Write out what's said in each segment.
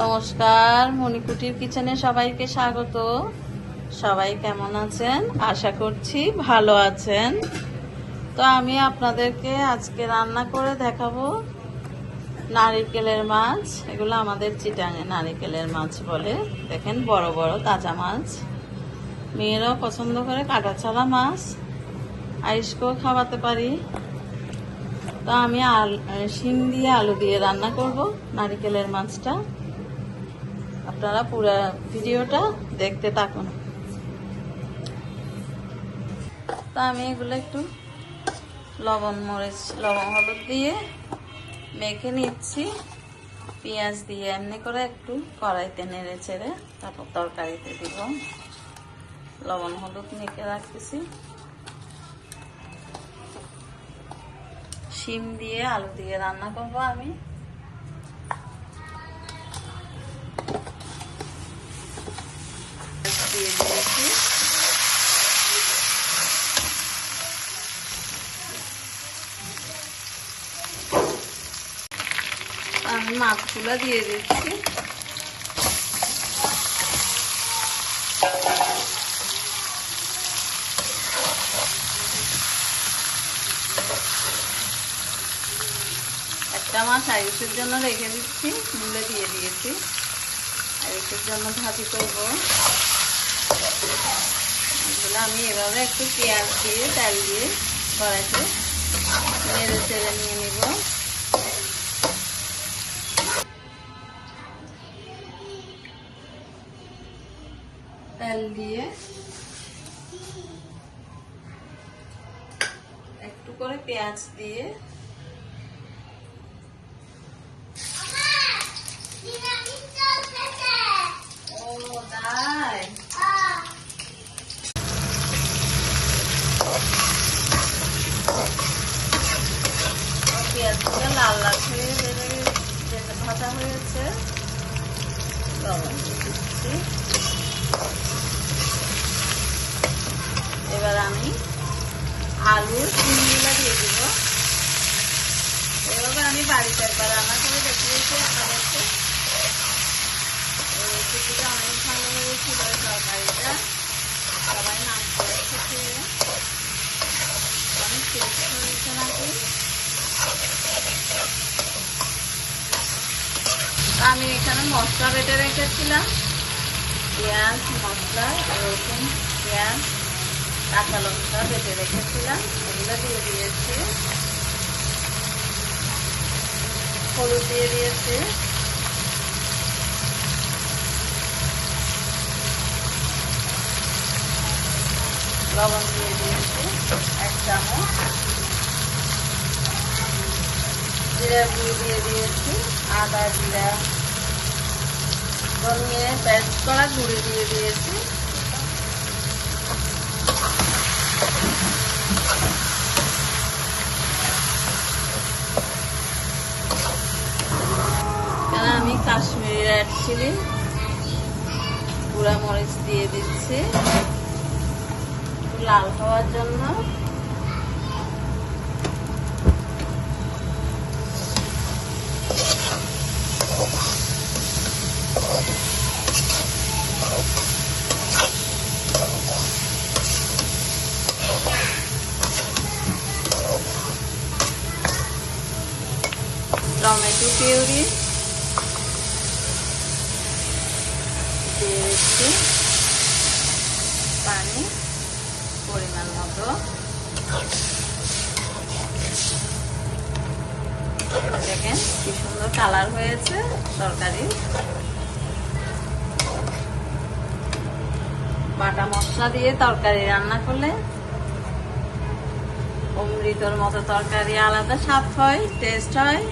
নমস্কার, মণিকুটির কিচেনে সবাইকে স্বাগত। সবাই কেমন আছেন? আশা করছি ভালো আছেন। তো আমি আপনাদেরকে আজকে রান্না করে দেখাবো নারিকেলের মাছ। এগুলো আমাদের চিটাঙে নারিকেলের মাছ বলে। দেখেন বড় বড় তাজা মাছ, মেয়েরাও পছন্দ করে। কাটা ছাড়া মাছ আইসকেও খাওয়াতে পারি। তো আমি শিম দিয়ে আলু দিয়ে রান্না করব নারিকেলের মাছটা। আপনারা পুরো ভিডিওটা দেখতে থাকুন। তো আমি এগুলো একটু লবণ হলুদ দিয়ে মেখে নিচ্ছি, পেঁয়াজ দিয়ে এমনি করে একটু কড়াইতে নেড়ে চেড়ে তারপর তরকারিতে দিব। লবণ হলুদ মেখে রাখতেছি। শিম দিয়ে আলু দিয়ে রান্না করব আমি। দিয়ে দিয়েছি, আমি মাছগুলো দিয়ে দিচ্ছি। একটা মাছ আইসের জন্য রেখে দিচ্ছি, মুলে দিয়ে দিয়েছি। আইসের জন্য ভাজি করবো। এগুলো আমি এভাবে একটু পেঁয়াজ দিয়ে তেল দিয়ে কড়াইতে নেড়ে চেড়ে নিয়ে নিব। তেল দিয়ে একটু করে পেঁয়াজ দিয়ে পেঁয়াজগুলো লাল লাল হয়ে যেতে ভাজা হয়েছে। লবণ দিয়ে দিচ্ছি। এবার আমি আলুর শিমগুলো দিয়ে দিব। এভাবে আমি বাড়িতে একবার রান্না করে দেখিয়েছি আপনাদেরকে। রেসিপিটা অনেক ভালো হয়েছিল। তরকারিটা সবাই নাম করে খেতে অনেক টেস্ট হয়েছে নাকি। আমি এখানে মশলা বেটে রেখেছিলাম। পেঁয়াজ, মশলা, রসুন, পেঁয়াজ, কাঁচা লঙ্কা বেটে রেখেছিলাম, এগুলো দিয়ে দিয়েছি। হলুদ দিয়ে দিয়েছি। লবণ দিয়ে দিয়েছি 1 চামচ। জিরা গুঁড়ো দিয়ে দিয়েছি। আদা জিরা ধনিয়ে পেস্ট করা গুঁড়ি দিয়ে দিয়েছি। আমি কাশ্মীরি রেড চিলি গুঁড়া মরিচ দিয়ে দিচ্ছি লাল হওয়ার জন্য। টমেটো পিউরি দিয়ে দিচ্ছি, পানি পরিমাণ মতো। দেখেন কি সুন্দর কালার হয়েছে তরকারি। বাটা মশলা দিয়ে তরকারি রান্না করলে অমৃতর মতো তরকারি, আলাদা স্বাদ হয়, টেস্ট হয়।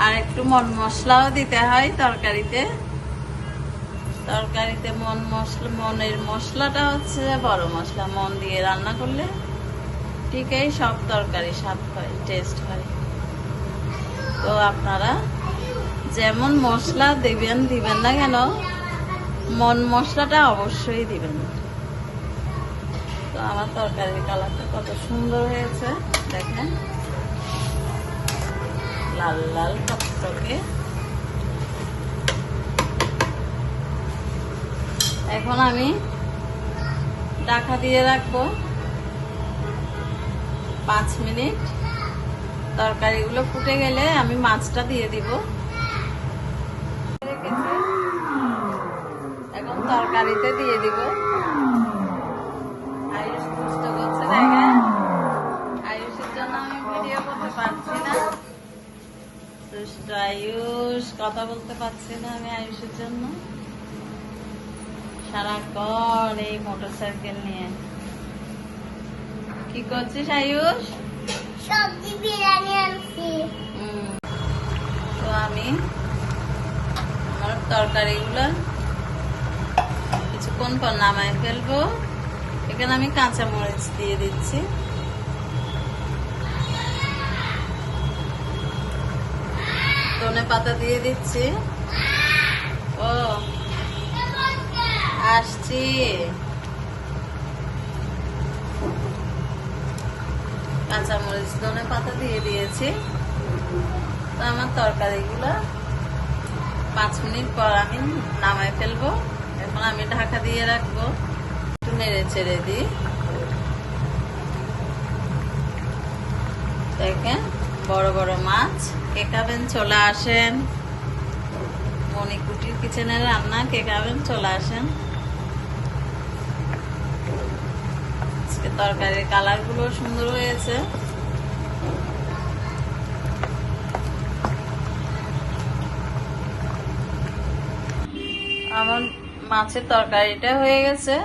আর একটু মন মশলাও দিতে হয় তরকারিতে। মনের মশলাটা হচ্ছে বড় মশলা। মন দিয়ে রান্না করলে ঠিকই সব তরকারি স্বাদ হয়, টেস্ট হয়। তো আপনারা যেমন মশলা দিবেন না কেন, মন মশলাটা অবশ্যই দিবেন। তো আমার তরকারির কালারটা কত সুন্দর হয়েছে দেখেন, লাল লাল টকটকে। এখন আমি ঢাকা দিয়ে রাখবো 5 মিনিট। তরকারিগুলো ফুটে গেলে আমি মাছটা দিয়ে দিব। এখন তরকারিতে দিয়ে দিব। আয়ুষ দুষ্ট করছে দেখে। আয়ুষের জন্য আমি ভিডিও করতে পারছি না। দুষ্ট আয়ুষ, কথা বলতে পারছি না আমি আয়ুষের জন্য। সারাক্ষণ এই মোটরসাইকেল নিয়ে কি করছিস আয়ুষ? সবজি বিরিয়ানি আনছি। তো আমি আমার তরকারিগুলো কিছুক্ষণ পর নামায় ফেলবো। এখানে আমি কাঁচা মরিচ দিয়ে দিচ্ছি। ধনে পাতা দিয়ে দিচ্ছি। ও আসছি। কাঁচা মরিচ ধনে পাতা দিয়ে দিয়েছি। তো আমার তরকারিগুলো 5 মিনিট পর আমি নামায় ফেলবো। এখন আমি ঢাকা দিয়ে রাখবো। একটু নেড়ে চেড়ে দিই। দেখেন বড় বড় মাছ। কে খাবেন চলে আসেন। মণিকুটির কিচেনের রান্না কে খাবেন চলে আসেন। আজকে তরকারির কালার গুলো সুন্দর হয়েছে। আমার মাছের তরকারিটা হয়ে গেছে।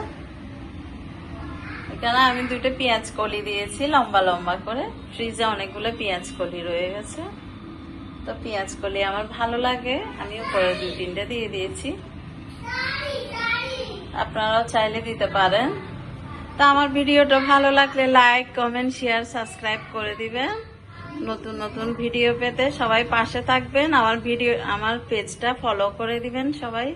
এখানে আমি 2টা পেঁয়াজ কলি দিয়েছি লম্বা লম্বা করে। ফ্রিজে অনেকগুলো পেঁয়াজ কলি রয়ে গেছে। তো পেঁয়াজ কলি আমার ভালো লাগে, আমি উপরে 2-3টে দিয়ে দিয়েছি। আপনারাও চাইলে দিতে পারেন। তো আমার ভিডিওটা ভালো লাগলে লাইক, কমেন্ট, শেয়ার, সাবস্ক্রাইব করে দিবেন। নতুন নতুন ভিডিও পেতে সবাই পাশে থাকবেন। আমার পেজটা ফলো করে দিবেন সবাই।